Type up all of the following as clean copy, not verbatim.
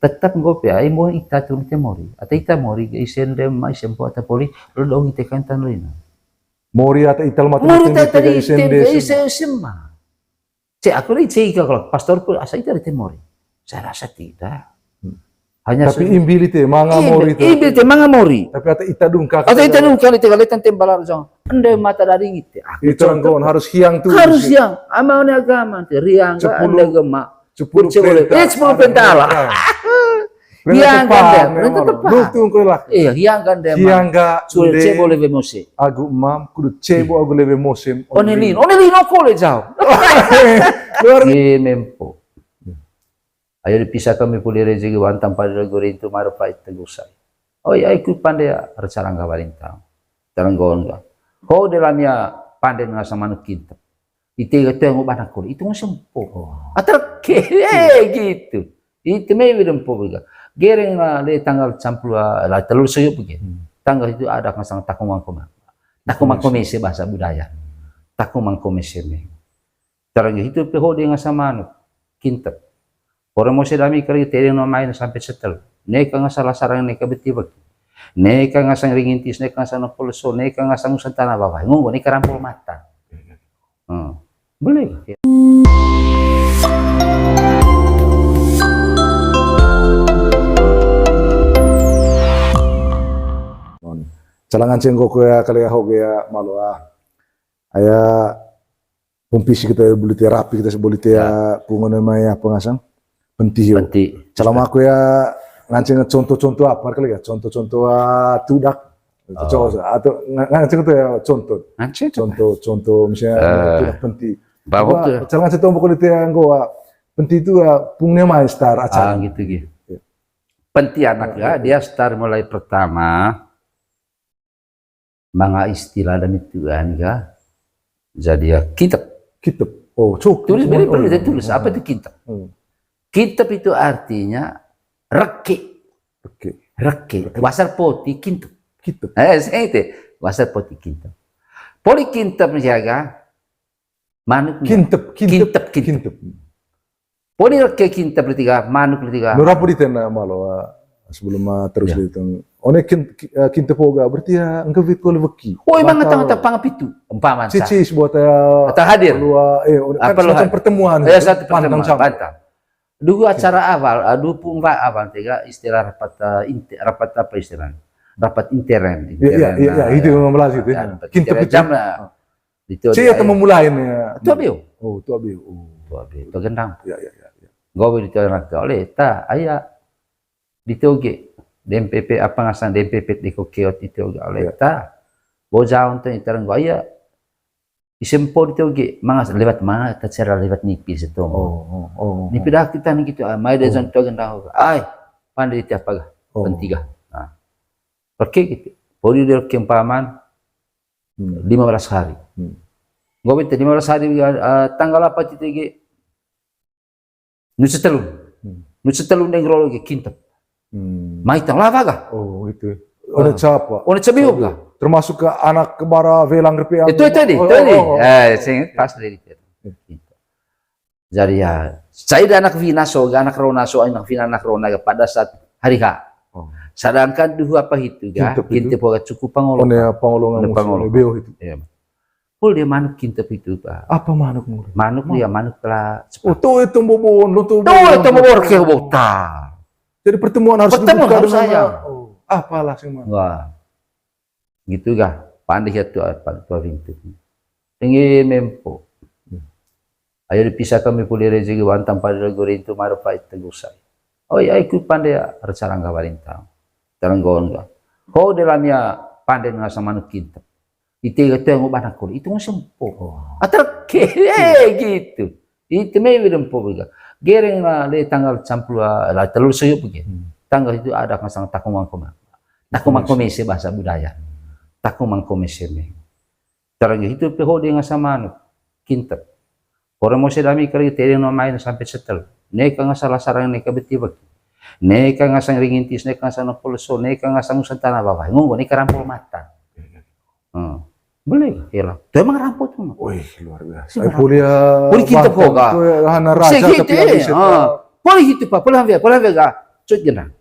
tetap ngopi ay mo ita tu te mori ata ita mori isen de mai sempo ata poli lo dong ite kantan lina mori ata ital matu mori ita di isen semma aku ni cek kalau pastor pun asa ita te mori saya rasa tidak hanya tapi imbili te manga mori tapi ata ita dungka ite kalitan tembalar jong ande mata dari ite itu anggon harus hiang tu harus hiang amane agama te riang ga ande gema 10 perintah Allah. Hiang kan dem, lutung ko lah. Iya, hiang kan dem. Hiang ga sudah cebo leve mose. Agu mam kudu cebo agu leve mose. Onelin ko le jauh. Ni mempo. Ayo dipisah kami puli rezeki wantam pada gorintu maru pait tegusai. Oh ya ikut pandai recarang ga balintang. Taranggon ga. Ho dalamnya pandai ngasa manuk kinta. Ite gatu yang ubah nakul itu sempo. Atar gitu. Itu memang po juga. Gereng na le tanggal 30 la telur sayup begitu. Tanggal itu ada kasang takumang komisi bahasa budaya. Takumang komisi me. Tarang itu pe hode nga samano kinta. Orang mo sedami kari tereng no main sampai setel. Neka nga salah sarang neka beti bagi. Neka nga sang ringintis neka nga sang pulso neka nga sang santana bawah. Ngungo ni karampul mata. Boleh. Calangan cenggo ko ya kali ho ya maloa. Aya pumpisi kita beli terapi kita sebuli ya pungono maya pengasang pentih. Calama aku ya nganceng contoh-contoh apa kali ya contoh-contoh tudak. Atau nganceng itu ya contoh misalnya tudak pentih. Bahwa jangan setong pokok itu yang gua penting itu pungnya main star acara gitu. Penting anak ya dia star mulai pertama mga istilah dan itu ya jadi ya kitab. Oh cuk tulis tulis apa itu kitab? Kitab itu artinya reke wasar poti kitab. Saya itu wasar poti kitab. Poli kitab menjaga manuk kintab. Poni reke kintab bertiga manuk bertiga. Nora pun ditena malo sebelum terus dihitung. One kintab poga berarti ya engkau ko leweki. Oh emang tang pangapitu umpaman sa. Cicis buat hadir. Macam pertemuan. Satu pertemuan bantang. Dulu acara awal, dupung awal tiga istilah rapat apa istilahnya? Rapat intern. Iya itu memelas itu. Kintab jam Saya teman mulainya. Tua biu. Tua biu. Tua gendang. Iya. Gowe ditorak oleh ta aya ditoge DMPP apa ngasan DMPP di kokeot ditoge oleh ta. Bojaun teh iterang aya isempo ditoge mangas lewat mana ta cara lewat nipis itu. Nipi dah kita ni gitu mai de zon tua gendang. Ai pandai ti apa pentiga. Nah. Oke gitu. Poli del kempaman 15 hari. Gue minta 15 hari tanggal apa citege nusetelun deng rolo ke kintab. Maitang lava ga? Oh itu. Ona siapa? Ona cabiu ga? Termasuk ke anak kebara velang repiang. Itu tadi. Sing pas dari itu. Jadi ya, saya dan anak Vinaso, anak Ronaso, anak Rona pada saat hari H. Sedangkan dua apa itu ga? Kintab cukup pangolong. Ona pangolongan beo itu. Dia manuk kintab itu pak. Apa manuk? Manuk dia manuk telah. Itu bobon, itu bobon ke bota. Jadi pertemuan harus saya. Apalah sih man. Wah, gitu ga? Pandai itu apa tua pintu. Tinggi mempo. Ayo dipisah kami puli rezeki wantam pada gorintu maru pait tegusai. Oh ya ikut pandai recarang ga balintang. Taranggon ga. Ho dalamnya pandai ngasa manuk kintab. Ite gatu yang ubah nakul itu sempo. Atar gitu. Itu memang po juga. Gereng na le tanggal 30 la telur sayup begitu. Tanggal itu ada kasang takumang komisi bahasa budaya. Takumang komisi me. Tarang itu pe hode nga samano kintab. Orang mo sedami kari tereng no main sampai setel. Neka nga salah sarang neka beti bagi. Neka nga sang ringintis neka nga sang pulso neka nga sang santana bawah. Ngungo ni karampul mata. Boleh hilang. Itu emang ramput tuh. Wih luar biasa. Kuliah. Kuliah kita kok. Hana raja tapi Kuliah itu pak. Kuliah vega. cuit genang.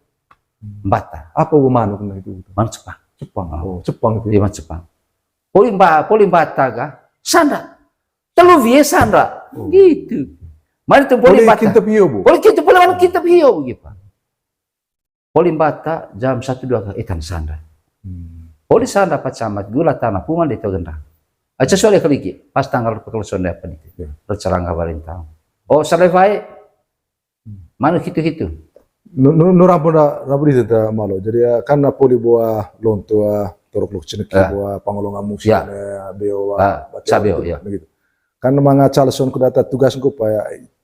Bata, Apa manuk na itu? manuk Jepang. Jepang. Oh, Jepang itu. Dia manuk Jepang. Poli bata ga, sandra. Telu vie sandra. Gitu. Mari tu poli Boleh bata. kintab hiyo, Bu? Poli kita pula manuk kita hiyo gitu. Poli bata jam 1-2 ka ikan sandra. Poli sandra pacamat gula tanah puman dito genang. Aja soalnya keliki, pas tanggal pekelusuan apa nih? Percarang kabarin tahu. Oh, salevai, mana gitu. Rampun itu ta malo. Jadi kan poli buah lontua torok luk ceneki buah pangolongan musik beo sabeo ya. Begitu. Kan mga calson ko data tugas ko pa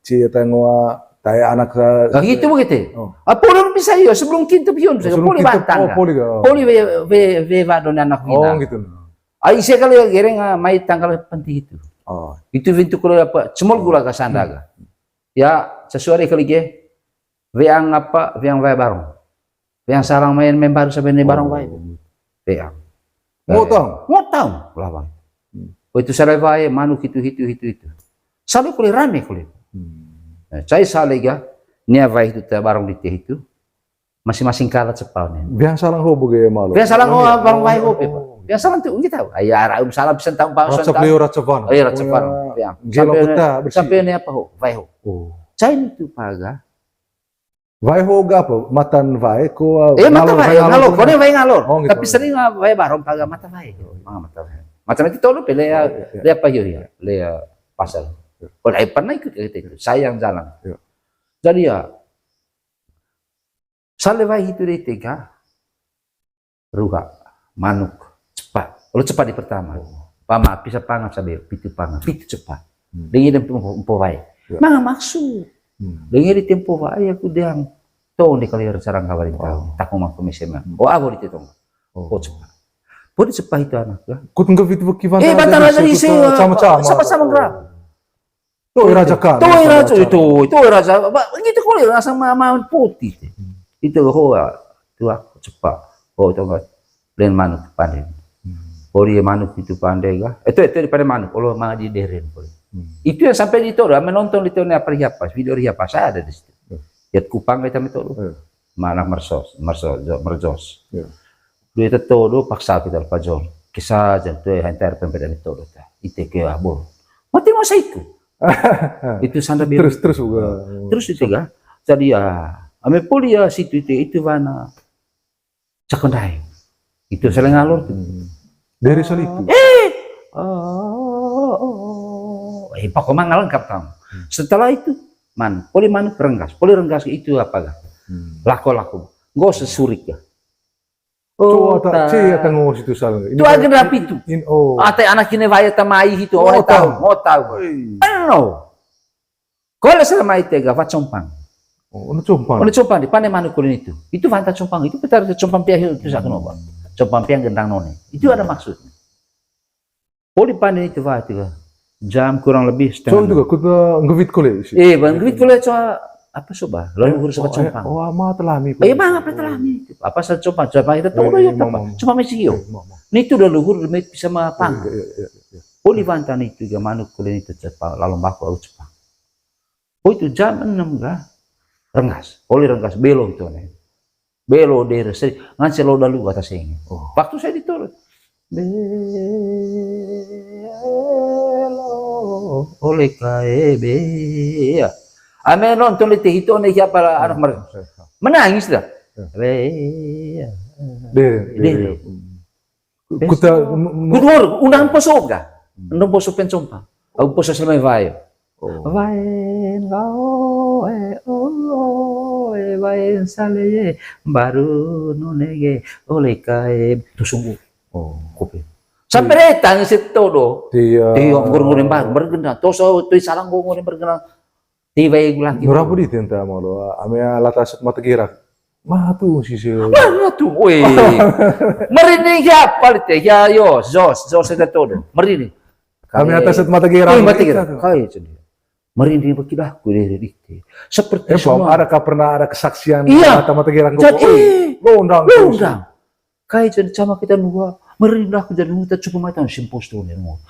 ci tangwa taya anak Gitu begitu. Poli bisa iyo sebelum kita pion, poli bantang. Poli ve vadon anak mina. Oh gitu. Ai saya kali gereng mai tanggal penting itu. Oh. Itu pintu kalau apa? Cemol gula ke sandaga. Ya sesuai kali ge. Veang apa? Veang vai barong. Veang sarang main baru sampai ni barong vai. Veang. Ngotong. Lah bang. Itu sarai vai manuk itu. Selalu kulit rame kulit. Saya salega nia vai itu barong di itu. Masing-masing kalat sepaunya. Veang salang ho buge malo. Veang salang ho barong vai ho. Yang salah tuh kita tahu. Ayah raum salah bisa tahu bahasa. Ratsapan. Iya ratsapan. Sampai ini apa ho? Vai ho. Cai itu paga. Vai ho apa? Matan vai ko. Mata vai ngalor. Kau ni vai ngalor. Tapi sering vai barong paga mata vai. Mata vai. Macam itu tahu le apa ya? Le pasal. Kalau saya pernah ikut itu. Sayang jalan. Jadi ya. Salah vai itu di tiga. Ruga manuk. Cepat. Kalau cepat di pertama. Pama bisa pangan sampai pitu pangan. Pitu cepat. Dengan tempo vai. Mana maksud? Dengan di tempo vai aku diang tahu di kali sarang kabarin tahu. Tak mau komisi mah. Oh aku di tong. Oh cepat. Boleh cepat itu anak ya. Kut enggak itu kivan. Bantar aja di sini. Sama-sama gerak. Tuh raja kan. Itu raja. Begitu kalau rasa mama putih. Itu hoa. Itu aku cepat. Oh tahu nggak? Lain manuk panen. Poli manuk itu pandai ga? Itu daripada manuk. Kalau mau di deren poli. Itu yang sampai di Toro. Menonton di Toro apa riapas, video riapas ada di situ. Lihat kupang kita itu. Mana mersos. Dua itu Toro paksa kita pajol. Kisah jantung hantar pembedaan itu Toro. Itu ke abol. Mati masa itu. Itu sandra biru. Terus itu ga? Jadi ya, ame poli ya situ itu mana cakondai. Itu saling ngalor. Dari soal itu. Pokoknya mangal lengkap kamu. Setelah itu, poli manuk renggas. Poli renggas itu apa? Lako. Nggak usah surik ya. Oh, tak ngos itu salah. Itu agen rapi itu. Ate anak ini vaya tamai itu. Mau tahu. Ano? Kalau selama itu gak facompang. Ono compang. Di pane manuk kulin itu. Itu fanta compang. Itu betar compang piah itu sakit nopo. Compang piang gendang none. Itu ada maksudnya. Poli panen itu va itu jam kurang lebih setengah. So juga kita ngevit kole. Ngevit kole coba apa coba? Lalu urus sama compang. Oh, ama telami. Bang apa telami? Apa sa compang? Coba kita tahu ya apa? Cuma mesio. Ini itu udah luhur bisa mapang. Poli pantan itu ga manuk kulin itu cepat lalu baku au cepat. Oh itu jam 6 ga renggas. Poli renggas belo itu nih. Belo dari seri ngan selo dalu atas ini. Waktu saya diturut. Belo oleh kaebe. Ame nonton itu nih siapa anak mereka. Menangis dah. Kita undang posok ga? Undang posok pencompa. Aku posok selama vai. Vai Vain sale baru nunege oleh kae itu sungguh kopi sampai datang situ do dia ngurung baru bergenang toso tu salang ngurung bergenang tiba lagi nurabu di tenta malo ame latas mata gerak mah tu sisi mah tu we merini ya palte ya yo jos itu todo merini ame atas mata gerak kai jadi merinding begitu dari dikte. Seperti semua. Adakah pernah ada kesaksian mata gerang londang. Kayak jadi sama kita nunggu merinding aku jadi kita cukup macam simpos tuh nih mau.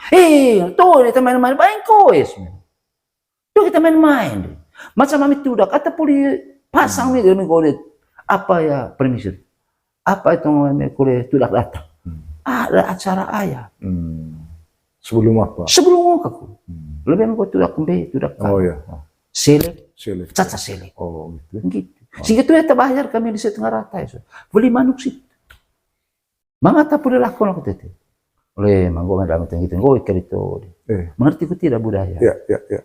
Tuh kita main-main baik koes. Tuh kita main-main. Macam kami tuh udah kata poli pasang nih dengan gue Apa ya permisi? Apa itu kuliah tidak datang? Ada acara ayah. Sebelum apa? Sebelum aku. Lebih aku tidak kembali, tidak Oh ya. selek, Selek. caca selek. Oh gitu. Gitu. Sehingga itu ya bayar kami di setengah rata itu. Beli manuk sih. Mangata pula lakon aku tete. Oleh manggo madam itu nggo ikarito. Mengerti ku tidak budaya. Ya.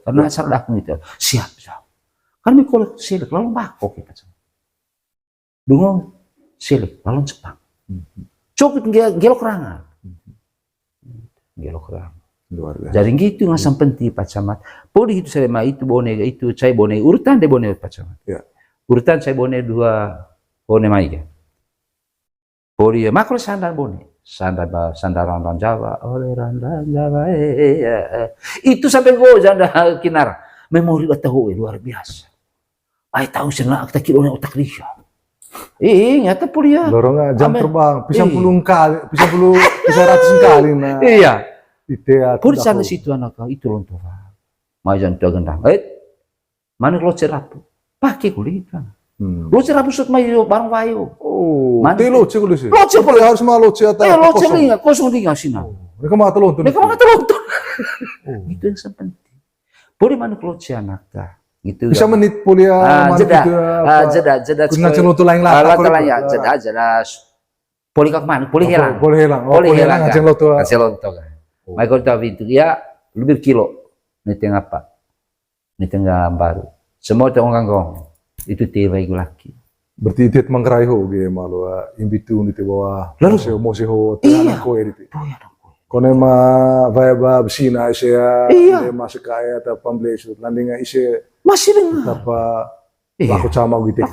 Karena asal lakon itu siap. Kan mi kolek selek lalu bako kita. Dungo selek lalu Jepang. Cokot gelok rangan. Gelok rangan. Luar biasa. Jadi gitu ngasam penting Pak Camat. Poli itu saya itu bone itu saya bone urutan de bone Pak Camat. Ya. Urutan saya bone 2 bone mai ya. Poli makro sandal bone. Sandal randan Jawa oleh randan Jawa. Itu sampai go janda kinar. Memori tahu luar biasa. Ai tahu senang kita kira otak dia. Nyata poli ya. Lorong jam terbang, pisang puluh ratusan kali nah. Iya. Ite Pur sana situ anak itu lontor. Majan tu gendang. Mana lo cerapu? Pakai kulit kan. Lo cerapu sut mayu barang wayu. Oh. Te loce kulit sih. Loce boleh harus mau loce atau loce linga kosong linga sina. Mereka mata lontor. Mereka mata lontor. Itu yang penting. Puri mana loce anak ta. Gitu. Bisa menit kuliah mana gitu. Jeda. Kuna celontor lain lah. Jeda. Poli kak mana? Poli hilang. Poli hilang. Ngaceng lontor. Mai kau tahu itu ya lebih kilo ni tengah apa ni tengah baru semua tengah kangkong itu tiba itu laki berarti itu mangrai ho ge malu imbitu ni te bawa lalu moseho tengah ko eriti iya kone ma vibe besina isya de masuk kaya ta pambles landinga isya masih dengar apa aku sama gitu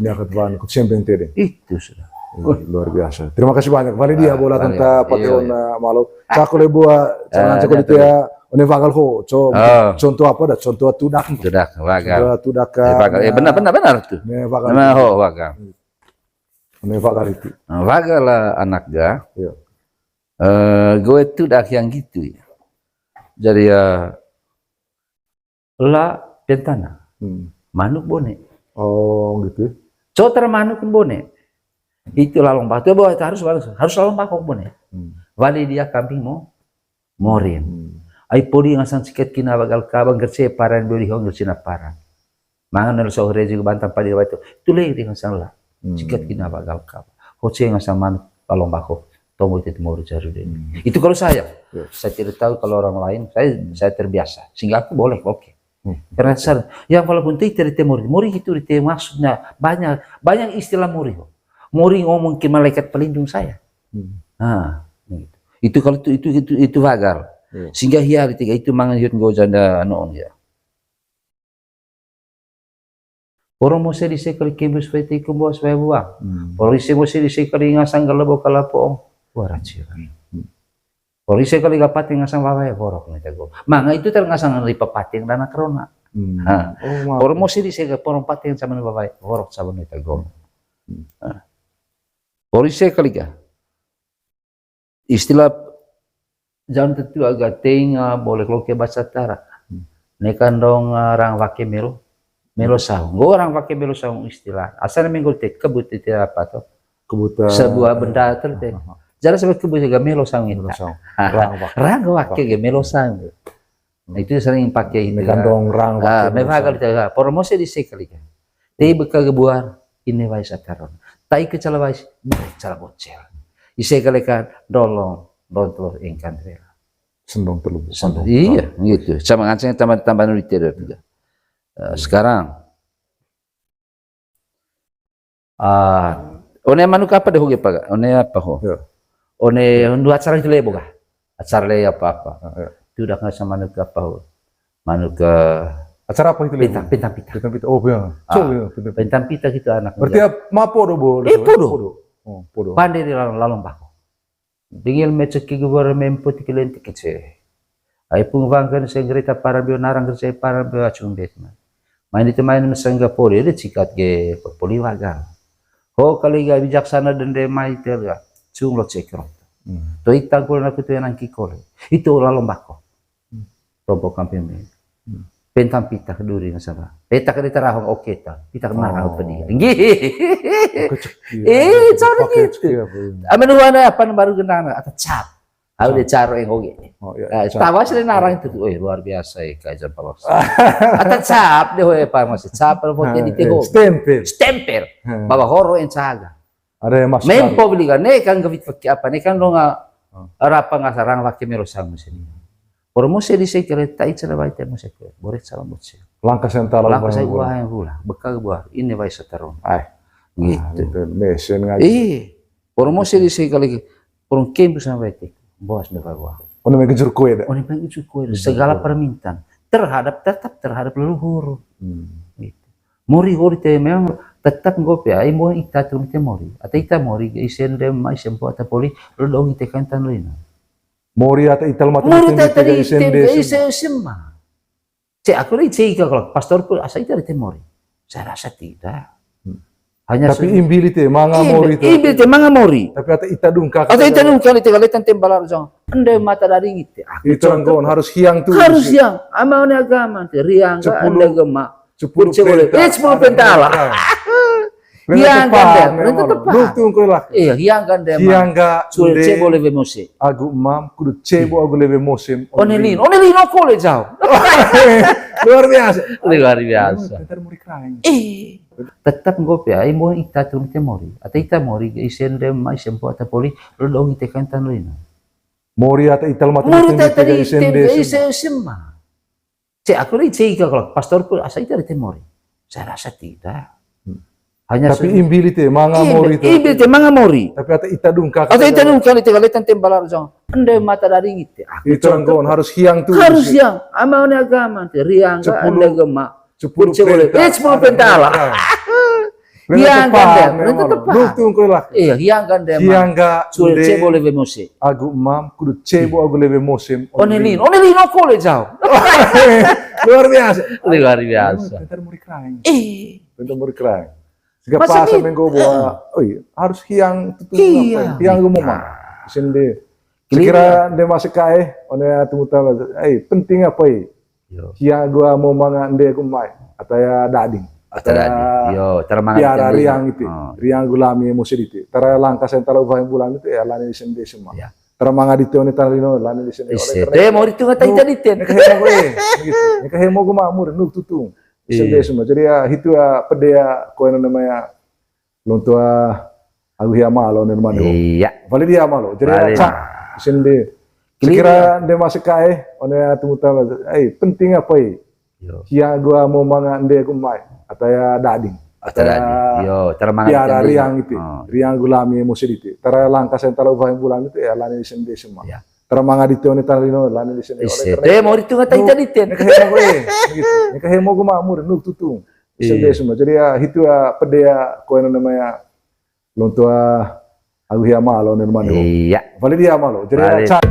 ni akat ban ku sempeng tede itu sudah. Luar biasa. Terima kasih banyak. Validia bola tentang Patreon malu. Cako lebua jangan cako itu ya. One vagal ho. Contoh apa dah? Contoh tudak. Tudak vagal. Tudak. Benar tuh. Ne vagal. Nama ho vagal. Ne vagal itu. Vagal lah anak dia. Gue tudak yang gitu ya. Jadi lah pentana. Manuk bone. Oh gitu. Coter manuk bone. Itu lalong batu bahwa harus lalong bako bone. Vali dia kambing mau morin. Ai podi ngasan siket kina bagal kabang gerse paran beli hong gerse na paran. Mangan nel sohre juga bantam padi itu. Tule di ngasan lah. Siket kina bagal kab. Hoce ngasan man lalong bako. Tomo itu mau cari deh. Itu kalau saya tidak tahu kalau orang lain. Saya terbiasa. Sehingga aku boleh oke. Karena yang walaupun tidak mori itu maksudnya banyak istilah mori. Mori ngomong ke malaikat pelindung saya. Nah, itu kalau itu vagal. Sehingga hiar itu mangan hiut go janda anon ya. Orang mau sedih sekali kembus fete kumbos saya buang. Orang isi mau sedih sekali ngasang galabo kalapo waracir. Orang isi kali gapat ngasang bawa ya borok nih tego. Manga itu terngasang ripa pating dana krona. Orang mau sedih sekali orang pating sama bawa borok sama nih tego. Polisi kali ya. Istilah jangan tentu agak tenga boleh kalau ke bahasa Tara. Nekan dong orang pakai melo saung. Gue orang pakai melo saung istilah. Asalnya minggu te kebut itu apa tuh? Kebut sebuah benda tertentu. Jangan sampai kebut juga melo saung itu. Rang pakai melo saung. Itu sering pakai itu. Nekan dong rang pakai. Memang kalau kita promosi di sekali kan. Tapi bekal kebuar ini bahasa Taron. Tai ke calawais, cara bocel. Ise kalekan dolong ingkan rela. Sendong telur. Iya, gitu. Sama nganceng tambah nulit juga. Sekarang, one manuk apa deh hoge paga? One apa ho? One undu acara itu lebo kah? Acara le apa? Itu udah nggak sama manuk apa ho? Manuk acara apa itu? Pita. Oh ya. Pentam pita gitu anak. Berarti mapo do bo? Podo. Pandai di lalong bako. Dingil mecek ki gubor memput kilenti kece. Ai pung vangkan sengreta para bio narang kerja para bio acung betma. Main itu main mesengga poli ada cikat ge poli wagal. Ho kali ga bijaksana dan de mai terga. Cung lo cekro. To itagol na kutu yang kikole. Itu lalong bako. Tombok kampung. Pentang pita keduri na sama. Peta ka dita rahong oke ta. Pita ka marahong pedia. Cara gitu. Amenuha na apa baru genana atau cap. Aku dia caro yang oke. Tawa sila narang itu. Luar biasa kayak palos. Atau cap dia apa masih cap kalau mau jadi teho. Stempel. Bawa horo yang caga. Ada yang masuk. Main publik kan, kan gavit pakai apa? Kan lo nggak apa nggak sarang pakai merosang mesin. Por mo se dice que reta itse la baita mo se que boret sala mo se. Langkah sentral Langkah saya buah yang pula, bekal buah. Ini vai setaron. Gitu. Mesin ngaji. Por mo se dice que por un kempo sama baita. Bos me buah. Ono me gejur kue dah. Ono me gejur kue. Segala permintaan tetap terhadap leluhur. Gitu. Mori hori te memang tetap ngopi ai mo ita tu te mori. Ata ita mori isen dem mai sempo ata poli lo dong ite kantan lina. Mori ata ital mati tadi ise semma. Aku ini cek kalau pastor pun asa itu mori. Saya rasa tidak. Hanya tapi imbili te manga mori itu. Imbili te manga mori. Tapi ata ita dungka. Ata ita dungka ite kalitan tembalar jong. Ande mata dari ngite. Itu ranggon harus hiang tuh. Harus hiang. Ama one agama te riang ka ande gema. 10 pentala. Hiang kan dia, Duktung ko lah. Iya, hiang kan dia. Hiang ga sudah cebo leve mose. Agu mam kudu cebo agu leve mose. Onelin kole jauh. Luar biasa. Luar biasa. Bentar muri kraing. Tetap ngopi ai mo ita tu te mori. Ata ita mori isen dem mai sempo ata poli lo dong ite kantan lina. Mori ata ital mati tadi ise semma. Aku ini cek kalau pastor pun asa ita te mori. Saya rasa tidak. Hanya tapi imbili te manga mori itu. Imbili te manga mori. Tapi ata ita dungka. Ata ita dungka ite kalitan tembalar jong. Ande mata dari ngite. Itu ranggon harus hiang tuh. Harus hiang. Ama one agama te riang ka ande gema. 10 pentala. Hiang kan dia. Duktung ko lah. Iya, hiang kan dia. Hiang ga sudah cebo leve mose. Agu mam kudu cebo agu leve mose. Onelin kole jauh. Luar biasa. Luar biasa. Bentar muri kraing. Bentar muri kraing. Jika pas minggu buah, harus hiang tutup hiang gue mau sendiri. Sekira dia masih kaya, orang tunggu tahu, penting apa hiang gue mau mangan dia gue mai, atau ya dading, atau tiara riang itu, riang gulami musim itu. Tera langkah sentral ubah bulan itu ya lani sendiri semua. Termanga di tione tarino lani di sendiri. Mau itu nggak tahu tadi ten. Nekahemo gue makmur, nuk tutung. Sendiri semua. Jadi ya itu ya pedea koin namanya lontua agu hiya malo nen mando. Iya. Vali dia malo. Jadi ya cak sendiri. Sekira dia masih kaya, orang tunggu tahu. Penting apa hiya gua mau mangan dia kumai atau ya dading. Atau tiara riang itu, riang gulami musim itu. Tera langkah sentral ubah bulan itu ya lani sendiri semua. Termanga di tione tarino lani di sendiri. Mau itu nggak tahu tadi ten. Nekahemo gue makmur, nuk tutung. Sendiri semua. Jadi ya itu ya pedea koin namanya lontua agu hiya malo nen mando. Iya. Vali dia malo. Jadi ya cak